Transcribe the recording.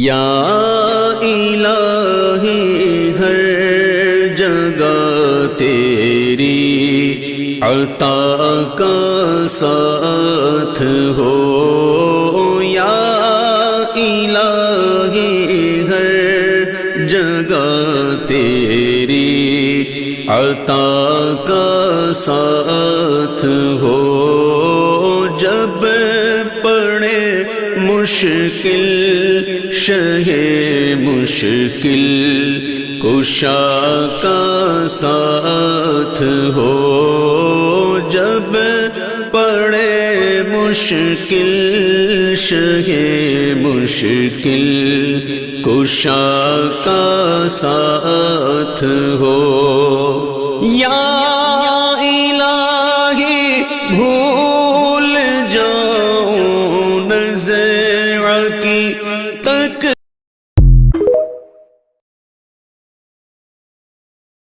یا الہی ہر جگہ تیری عطا کا ساتھ ہو، یا الہی ہر جگہ تیری عطا کا ساتھ ہو، جب پڑے مشکل شہ مشکل کشا کا ساتھ ہو، جب پڑے مشکل شہ مشکل کشا کا ساتھ ہو، یا